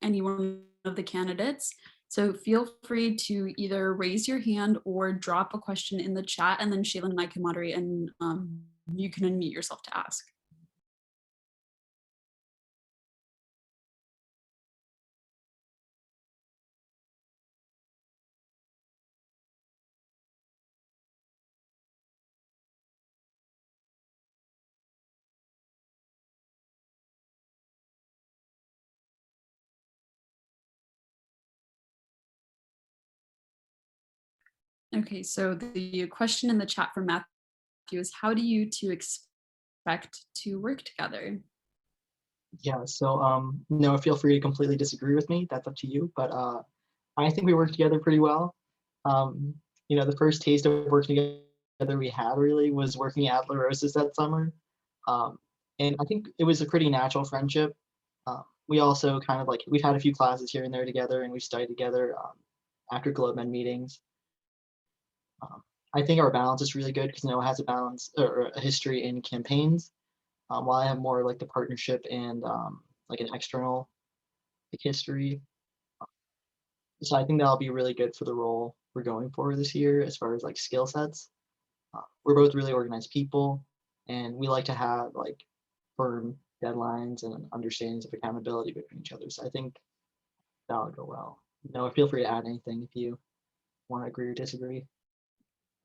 any one of the candidates. So feel free to either raise your hand or drop a question in the chat, and then Shaylin and I can moderate, and you can unmute yourself to ask. Okay, so the question in the chat from Matthew is, how do you two expect to work together? Yeah, so no, feel free to completely disagree with me. That's up to you. But I think we work together pretty well. Um, the first taste of working together we had really was working at La Rosa's that summer. Um, and I think it was a pretty natural friendship. We also kind of like we've had a few classes here and there together, and we studied together after GlobeMed meetings. Um, I think our balance is really good because Noah has a balance or a history in campaigns, while I have more like the partnership and like an external like history. So I think that'll be really good for the role we're going for this year as far as like skill sets. We're both really organized people, and we like to have like firm deadlines and understandings of accountability between each other. So I think that'll go well. Feel free to add anything if you want to agree or disagree.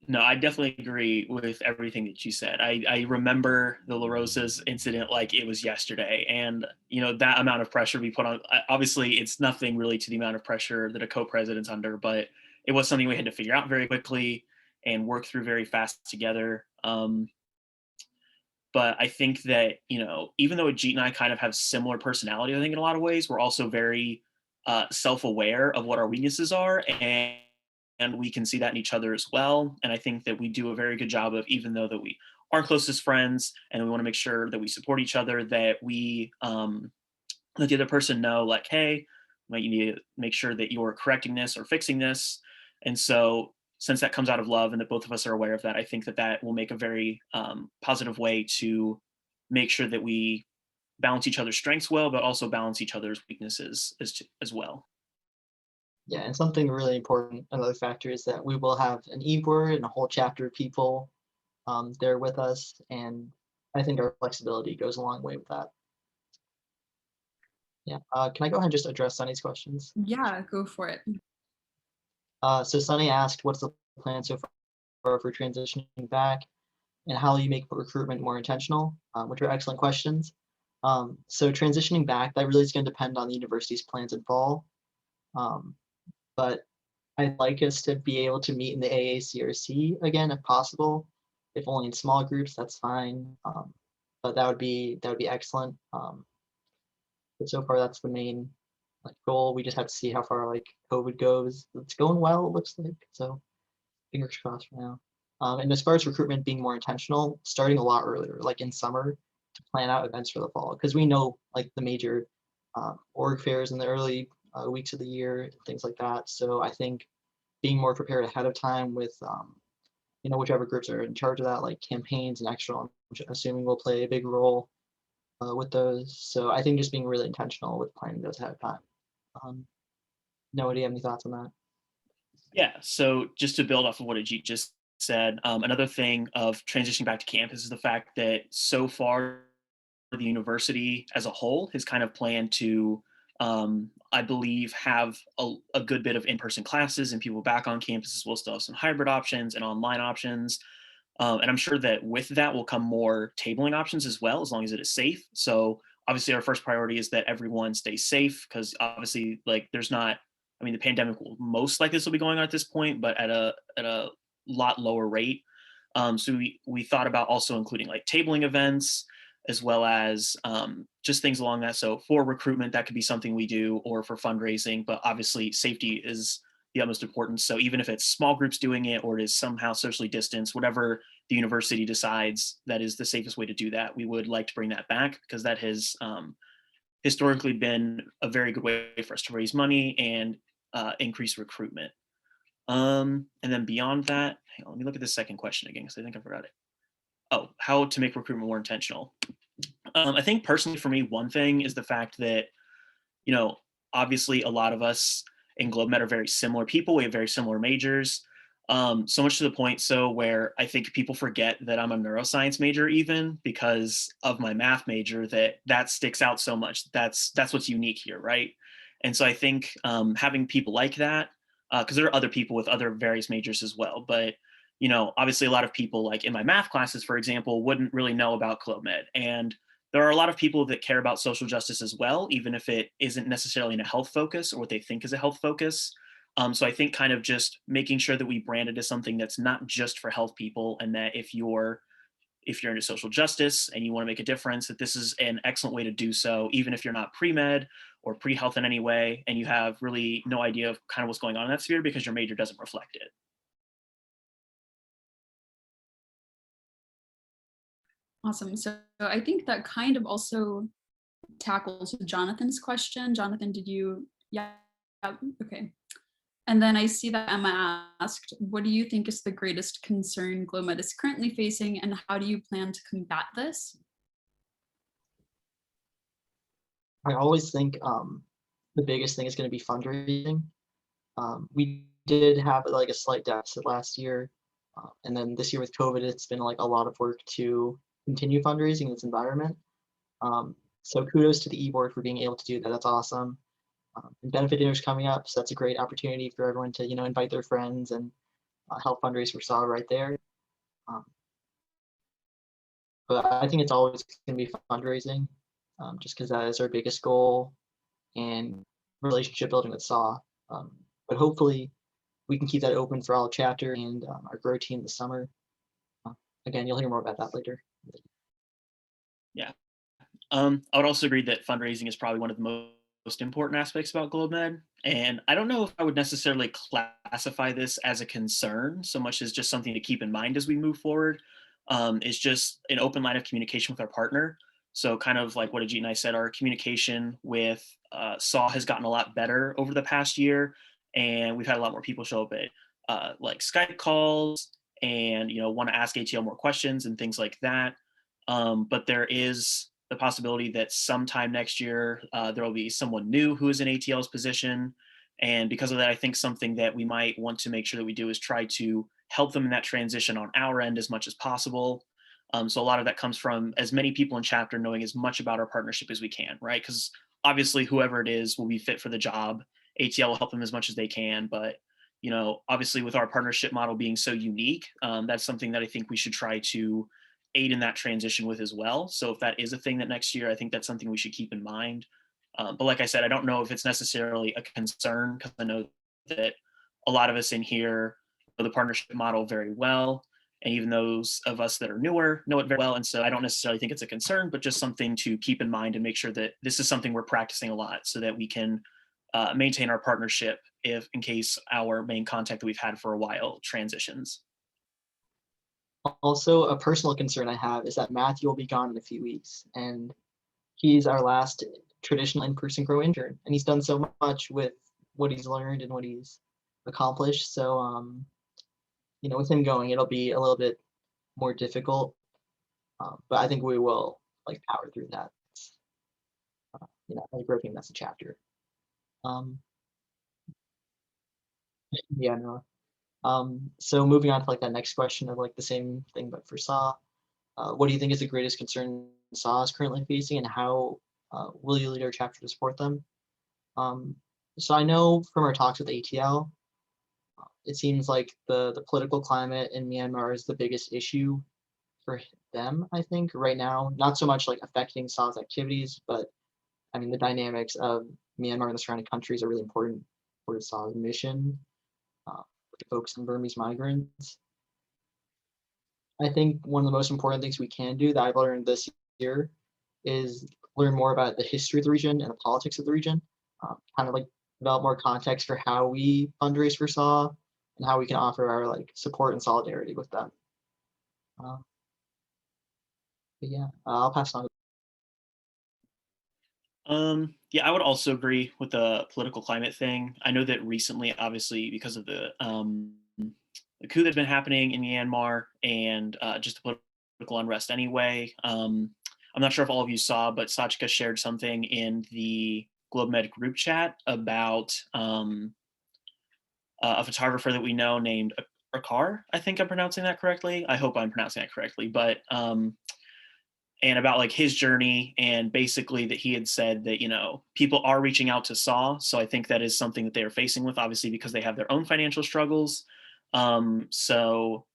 No, I definitely agree with everything that you said. I remember the La Rosa's incident like it was yesterday. And, that amount of pressure we put on, obviously, it's nothing really to the amount of pressure that a co president's under, but it was something we had to figure out very quickly and work through very fast together. But I think that, even though Ajit and I kind of have similar personality, I think in a lot of ways, we're also very self aware of what our weaknesses are. And we can see that in each other as well. And I think that we do a very good job of, even though that we aren't closest friends and we want to make sure that we support each other, that we let the other person know, like, hey, you need to make sure that you're correcting this or fixing this. And so, since that comes out of love and that both of us are aware of that, I think that that will make a very positive way to make sure that we balance each other's strengths well, but also balance each other's weaknesses as well. Yeah, and something really important, another factor is that we will have an e-board and a whole chapter of people there with us, and I think our flexibility goes a long way with that. Yeah. Can I go ahead and just address Sunny's questions? Yeah, go for it. So Sunny asked, what's the plan so far for transitioning back, and how will you make recruitment more intentional? Which are excellent questions. So transitioning back, that really is going to depend on the university's plans in fall. But I'd like us to be able to meet in the AACRC again if possible. If only in small groups, that's fine. But that would be excellent. But so far, that's the main like goal. We just have to see how far like COVID goes. It's going well, it looks like. So fingers crossed for now. And as far as recruitment being more intentional, starting a lot earlier, like in summer, to plan out events for the fall, because we know like the major org fairs in the early weeks of the year, things like that. So I think being more prepared ahead of time with whichever groups are in charge of that, like campaigns and external, assuming will play a big role with those. So I think just being really intentional with planning those ahead of time. Noah, do you have any thoughts on that? Yeah. So just to build off of what Ajit just said, another thing of transitioning back to campus is the fact that so far the university as a whole has kind of planned to, I believe, have a good bit of in-person classes and people back on campuses. We'll still have some hybrid options and online options. And I'm sure that with that will come more tabling options as well, as long as it is safe. So obviously our first priority is that everyone stays safe, because obviously like there's not, I mean, the pandemic will most likely still be going on at this point, but at a lot lower rate. So we thought about also including like tabling events, as well as just things along that. So for recruitment, that could be something we do, or for fundraising, but obviously safety is the utmost importance. So even if it's small groups doing it, or it is somehow socially distanced, whatever the university decides that is the safest way to do that, we would like to bring that back, because that has historically been a very good way for us to raise money and increase recruitment. And then beyond that, hang on, let me look at the second question again, because I think I forgot it. Oh, how to make recruitment more intentional. I think personally for me, one thing is the fact that you know, obviously a lot of us in GlobeMed are very similar people. We have very similar majors. So much to the point so where I think people forget that I'm a neuroscience major even because of my math major, that sticks out so much. That's what's unique here, right? And so I think having people like that, because there are other people with other various majors as well, but obviously a lot of people like in my math classes, for example, wouldn't really know about GlobeMed. And there are a lot of people that care about social justice as well, even if it isn't necessarily in a health focus or what they think is a health focus. So I think kind of just making sure that we brand it as something that's not just for health people, and that if you're into social justice and you want to make a difference, that this is an excellent way to do so, even if you're not pre-med or pre-health in any way, and you have really no idea of kind of what's going on in that sphere because your major doesn't reflect it. Awesome. So I think that kind of also tackles Jonathan's question. Jonathan, did you? Yeah. Okay. And then I see that Emma asked, what do you think is the greatest concern GloMed is currently facing, and how do you plan to combat this? I always think the biggest thing is going to be fundraising. We did have like a slight deficit last year, and then this year with COVID, it's been like a lot of work to continue fundraising in this environment. So kudos to the e-board for being able to do that. That's awesome. And benefit dinner is coming up, so that's a great opportunity for everyone to invite their friends and help fundraise for SAW right there. Um, but I think it's always going to be fundraising, just because that is our biggest goal and relationship building with SAW. But hopefully we can keep that open for all chapter and our grow team this summer. Uh, Again, you'll hear more about that later. Yeah. I would also agree that fundraising is probably one of the most important aspects about GlobeMed. And I don't know if I would necessarily classify this as a concern so much as just something to keep in mind as we move forward. Is just an open line of communication with our partner. So kind of like what Ajit and I said, our communication with SAW has gotten a lot better over the past year. And we've had a lot more people show up at like Skype calls and, want to ask ATL more questions and things like that. But there is the possibility that sometime next year there will be someone new who is in ATL's position. And because of that, I think something that we might want to make sure that we do is try to help them in that transition on our end as much as possible. So a lot of that comes from as many people in chapter knowing as much about our partnership as we can, right? Because obviously whoever it is will be fit for the job. ATL will help them as much as they can, but obviously with our partnership model being so unique, that's something that I think we should try to aid in that transition with as well. So if that is a thing that next year, I think that's something we should keep in mind. But like I said, I don't know if it's necessarily a concern because I know that a lot of us in here know the partnership model very well. And even those of us that are newer know it very well. And so I don't necessarily think it's a concern, but just something to keep in mind and make sure that this is something we're practicing a lot so that we can maintain our partnership if in case our main contact that we've had for a while transitions. Also, a personal concern I have is that Matthew will be gone in a few weeks, and he's our last traditional in-person grow intern, and he's done so much with what he's learned and what he's accomplished. So, with him going, it'll be a little bit more difficult, but I think we will like power through that. As a grow team, that's a chapter. Um, yeah, no. So moving on to like that next question of like the same thing, but for SAW, what do you think is the greatest concern SAW is currently facing, and how will you lead our chapter to support them? So I know from our talks with ATL, it seems like the political climate in Myanmar is the biggest issue for them, I think, right now. Not so much like affecting SAW's activities, but I mean the dynamics of Myanmar and the surrounding countries are really important for SAW's mission, to focus on Burmese migrants. I think one of the most important things we can do that I've learned this year is learn more about the history of the region and the politics of the region, kind of like develop more context for how we fundraise for SAW and how we can offer our like support and solidarity with them. Uh, but yeah, I'll pass on. Yeah, I would also agree with the political climate thing. I know that recently, obviously, because of the coup that's been happening in Myanmar and just the political unrest anyway. I'm not sure if all of you saw, but Sachika shared something in the GlobeMed group chat about a photographer that we know named Akar. I think I'm pronouncing that correctly. I hope I'm pronouncing that correctly. But and about like his journey, and basically that he had said that, you know, people are reaching out to SAW. So I think that is something that they are facing with, obviously, because they have their own financial struggles. So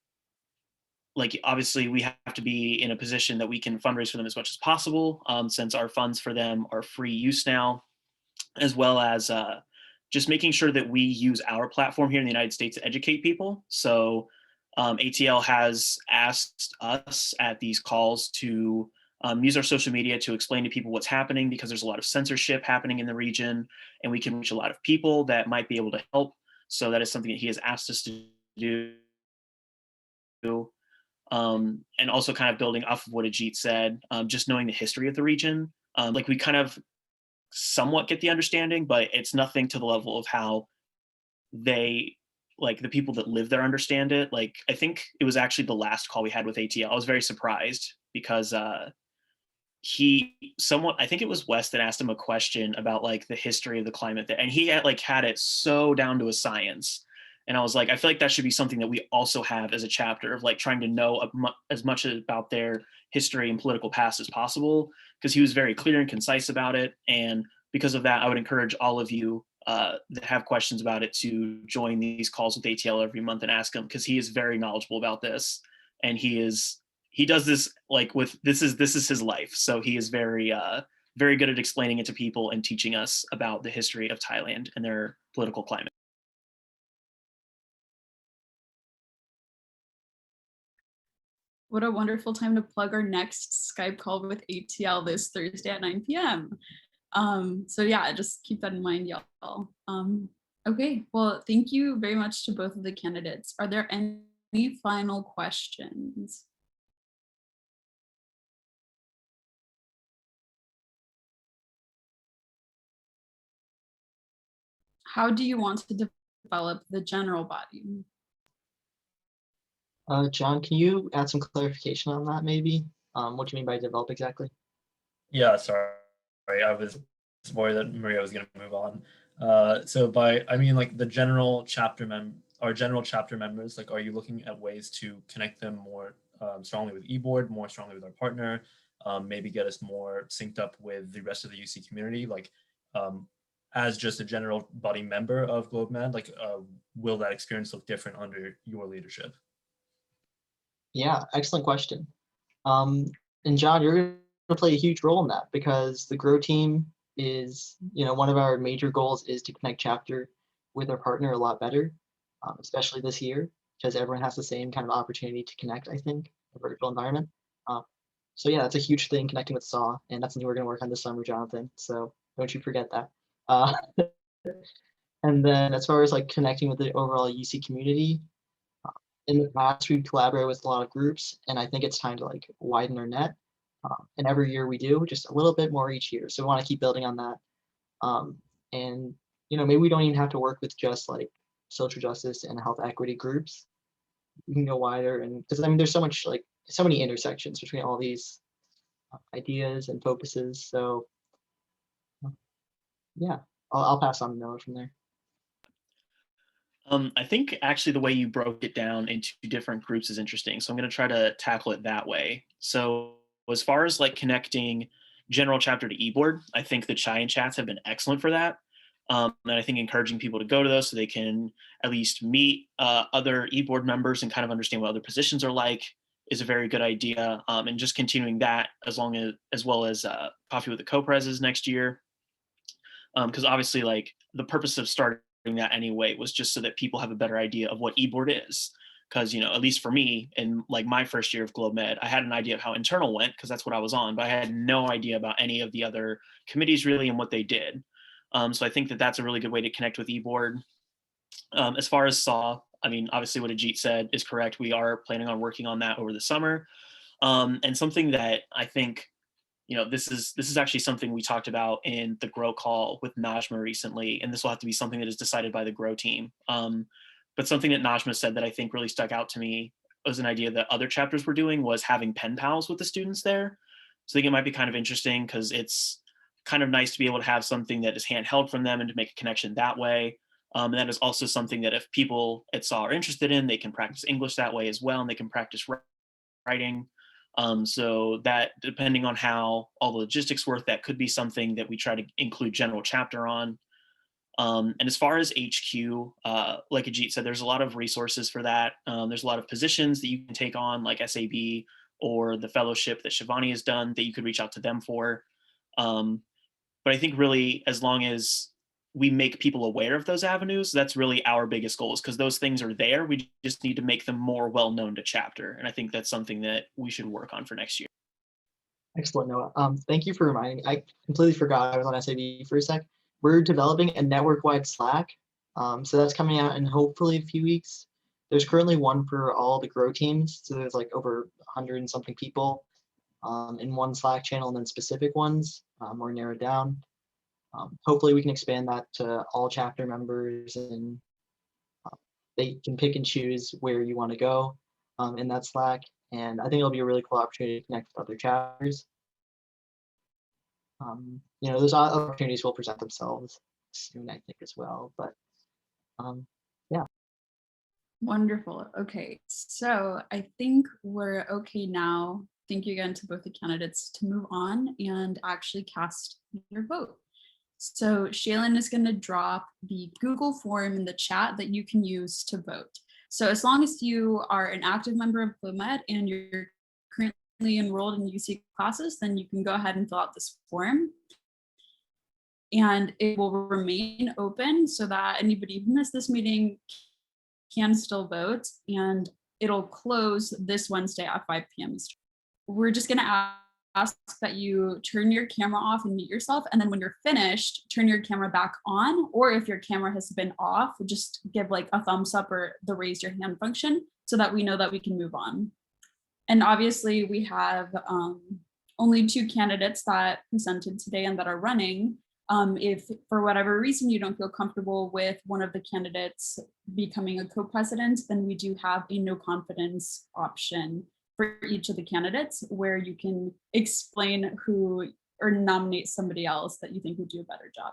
like, obviously we have to be in a position that we can fundraise for them as much as possible, since our funds for them are free use now, as well as just making sure that we use our platform here in the United States to educate people. So ATL has asked us at these calls to use our social media to explain to people what's happening, because there's a lot of censorship happening in the region, and we can reach a lot of people that might be able to help. So that is something that he has asked us to do. And also kind of building off of what Ajit said, just knowing the history of the region. Like, we kind of somewhat get the understanding, but it's nothing to the level of how they, like, the people that live there understand it. Like, I think it was actually the last call we had with ATL. I was very surprised because I think it was Wes that asked him a question about like the history of the climate there, and he had it so down to a science. And I was like, I feel like that should be something that we also have as a chapter, of like trying to know as much about their history and political past as possible, because he was very clear and concise about it. And because of that, I would encourage all of you that have questions about it to join these calls with ATL every month and ask him, because he is very knowledgeable about this, and he does this like with this is his life. So he is very very good at explaining it to people and teaching us about the history of Thailand and their political climate. What a wonderful time to plug our next Skype call with ATL this Thursday at 9 p.m. So yeah, just keep that in mind, y'all. Okay, well, thank you very much to both of the candidates. Are there any final questions? How do you want to develop the general body? John, can you add some clarification on that maybe? What do you mean by develop exactly? Yeah, sorry. I was worried that Maria was going to move on. So I mean, like the general chapter general chapter members, like, are you looking at ways to connect them more strongly with eBoard, more strongly with our partner, maybe get us more synced up with the rest of the UC community, like as just a general body member of GlobeMed, like will that experience look different under your leadership? Yeah, excellent question. And John, you're going to play a huge role in that, because the Grow team is, one of our major goals is to connect chapter with our partner a lot better, especially this year, because everyone has the same kind of opportunity to connect, I think, a virtual environment. So yeah, that's a huge thing, connecting with SAW, and that's something we're going to work on this summer, Jonathan. So don't you forget that. And then as far as like connecting with the overall UC community, in the past, we've collaborated with a lot of groups, and I think it's time to like widen our net. And every year we do just a little bit more each year. So we want to keep building on that. And maybe we don't even have to work with just like social justice and health equity groups. We can go wider, and because I mean, there's so many intersections between all these ideas and focuses. So yeah, I'll pass on the Noah from there. I think actually the way you broke it down into different groups is interesting. So I'm going to try to tackle it that way. So as far as like connecting general chapter to eBoard, I think the Chai chats have been excellent for that. And I think encouraging people to go to those so they can at least meet other eBoard members and kind of understand what other positions are like is a very good idea. And just continuing that as well as Coffee with the Co-Preses next year. Because obviously, like, the purpose of starting that anyway was just so that people have a better idea of what eBoard is. Because, at least for me, in like my first year of GlobeMed, I had an idea of how internal went, because that's what I was on, but I had no idea about any of the other committees really and what they did. So I think that that's a really good way to connect with eBoard. As far as SAW, I mean, obviously what Ajit said is correct. We are planning on working on that over the summer. And something that I think, this is actually something we talked about in the Grow call with Najma recently, and this will have to be something that is decided by the Grow team. But something that Najma said that I think really stuck out to me was an idea that other chapters were doing, was having pen pals with the students there. So I think it might be kind of interesting, because it's kind of nice to be able to have something that is handheld from them and to make a connection that way. And that is also something that if people at SAW are interested in, they can practice English that way as well, and they can practice writing. So that, depending on how all the logistics work, that could be something that we try to include general chapter on. And as far as HQ, like Ajit said, there's a lot of resources for that. There's a lot of positions that you can take on, like SAB or the fellowship that Shivani has done, that you could reach out to them for. But I think really, as long as we make people aware of those avenues, that's really our biggest goals, because those things are there. We just need to make them more well known to chapter. And I think that's something that we should work on for next year. Excellent, Noah. Thank you for reminding me. I completely forgot I was on SAB for a sec. We're developing a network-wide Slack. So that's coming out in hopefully a few weeks. There's currently one for all the Grow teams. So there's like over 100 and something people in one Slack channel, and then specific ones more narrowed down. Hopefully we can expand that to all chapter members, and they can pick and choose where you want to go in that Slack. And I think it'll be a really cool opportunity to connect with other chapters. Those opportunities will present themselves soon, I think, as well. But yeah. Wonderful. Okay, so I think we're okay now. Thank you again to both the candidates to move on and actually cast your vote. So Shaylin is going to drop the Google form in the chat that you can use to vote. So as long as you are an active member of BlueMed and you're currently enrolled in UC classes, then you can go ahead and fill out this form. And it will remain open so that anybody who missed this meeting can still vote, and it'll close this Wednesday at 5 p.m. We're just going to ask that you turn your camera off and mute yourself, and then when you're finished, turn your camera back on, or if your camera has been off, just give like a thumbs up or the raise your hand function so that we know that we can move on. And obviously we have only 2 candidates that presented today and that are running. If for whatever reason you don't feel comfortable with one of the candidates becoming a co-president, then we do have a no confidence option for each of the candidates where you can explain who or nominate somebody else that you think would do a better job.